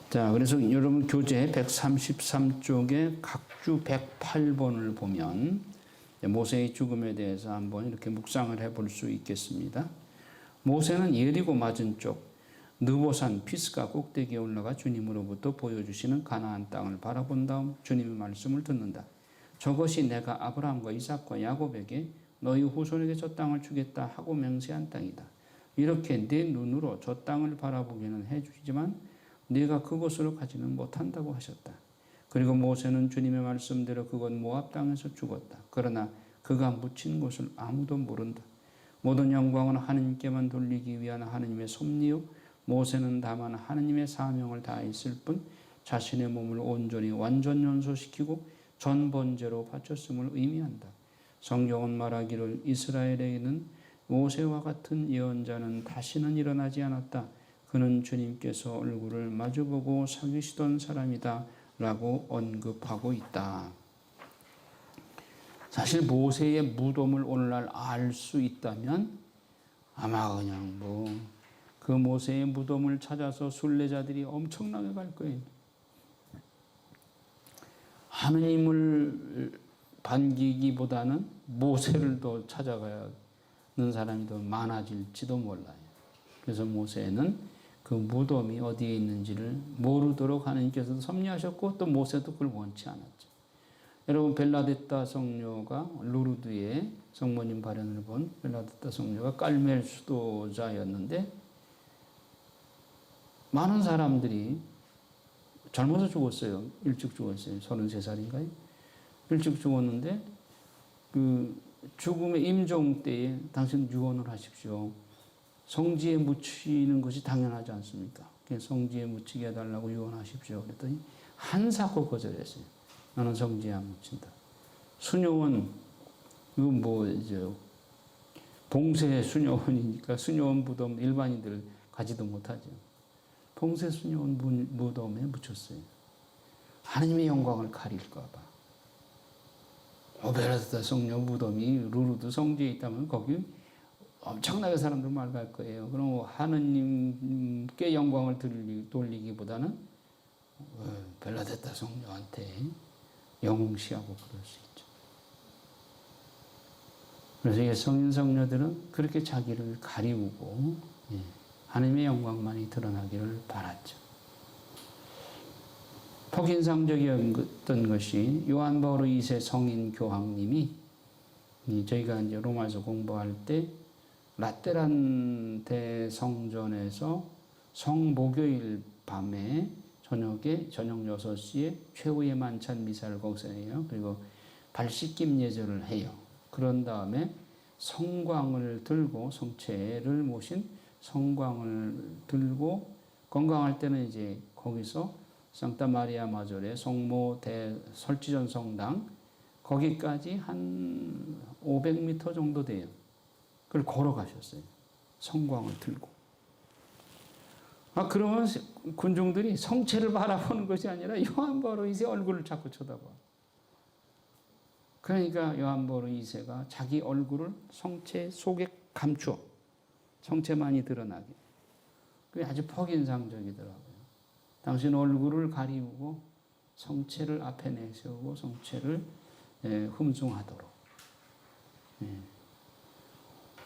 자, 그래서 여러분 교재 133쪽에 각주 108번을 보면 모세의 죽음에 대해서 한번 이렇게 묵상을 해볼 수 있겠습니다. 모세는 예리고 맞은 쪽 느보산 피스가 꼭대기에 올라가 주님으로부터 보여주시는 가나안 땅을 바라본 다음 주님의 말씀을 듣는다. 저것이 내가 아브라함과 이삭과 야곱에게 너희 후손에게 저 땅을 주겠다 하고 맹세한 땅이다. 이렇게 네 눈으로 저 땅을 바라보기는 해주지만 네가 그곳으로 가지는 못한다고 하셨다. 그리고 모세는 주님의 말씀대로 그곳 모압 땅에서 죽었다. 그러나 그가 묻힌 곳을 아무도 모른다. 모든 영광은 하느님께만 돌리기 위한 하느님의 섭리요 모세는 다만 하느님의 사명을 다했을 뿐 자신의 몸을 온전히 완전 연소시키고 전번제로 바쳤음을 의미한다. 성경은 말하기를 이스라엘에게는 모세와 같은 예언자는 다시는 일어나지 않았다. 그는 주님께서 얼굴을 마주보고 사귀시던 사람이다 라고 언급하고 있다. 사실 모세의 무덤을 오늘날 알 수 있다면 아마 그냥 그 모세의 무덤을 찾아서 순례자들이 엄청나게 갈 거예요. 하느님을 반기기보다는 모세를 더 찾아가는 사람이 더 많아질지도 몰라요. 그래서 모세는 그 무덤이 어디에 있는지를 모르도록 하느님께서도 섭리하셨고 또 모세도 그걸 원치 않았죠. 여러분 벨라데타 성녀가 루르드의 성모님 발현을 본 벨라데타 성녀가 깔멜 수도자였는데 많은 사람들이 젊어서 죽었어요. 일찍 죽었어요. 33살인가요? 일찍 죽었는데 그 죽음의 임종 때에 당신 유언을 하십시오. 성지에 묻히는 것이 당연하지 않습니까? 성지에 묻히게 해달라고 유언하십시오. 그랬더니 한사코 거절했어요. 나는 성지에 안 묻힌다. 수녀원, 봉쇄 수녀원이니까 수녀원 무덤 일반인들 가지도 못하죠. 봉쇄 수녀원 무덤에 묻혔어요. 하나님의 영광을 가릴까봐. 벨라데타 성녀 무덤이 루르드 성지에 있다면 거기 엄청나게 사람들 말갈 거예요. 그럼 하느님께 영광을 돌리기보다는 벨라데타 성녀한테 영웅시하고 그럴 수 있죠. 그래서 이 성인 성녀들은 그렇게 자기를 가리우고 하나님의 영광만이 드러나기를 바랐죠. 폭인상적이었던 것이 요한 바울 2세 성인 교황님이 저희가 이제 로마에서 공부할 때 라테란 대성전에서 성목요일 밤에 저녁 6시에 최후의 만찬 미사를 거기서 해요. 그리고 발씻김 예절을 해요. 그런 다음에 성광을 들고 성체를 모신 성광을 들고 건강할 때는 이제 거기서 상타 마리아 마조레 성모 설지전 성당 거기까지 한 500m 정도 돼요. 그걸 걸어가셨어요. 성광을 들고. 그러면 군중들이 성체를 바라보는 것이 아니라 요한 바울 2세 얼굴을 자꾸 쳐다봐. 그러니까 요한 바울 2세가 자기 얼굴을 성체 속에 감추어. 성체만이 드러나게. 그게 아주 폭인상적이더라고요. 당신 얼굴을 가리우고 성체를 앞에 내세우고 성체를 흠숭하도록.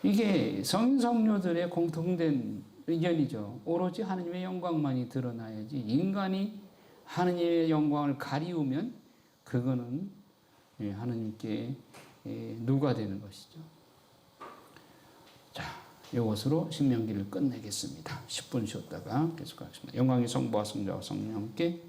이게 성인 성녀들의 공통된 의견이죠. 오로지 하느님의 영광만이 드러나야지 인간이 하느님의 영광을 가리우면 그거는 하느님께 누가 되는 것이죠. 자, 이것으로 신명기를 끝내겠습니다. 10분 쉬었다가 계속하겠습니다. 영광이 성부와 성자와 성령께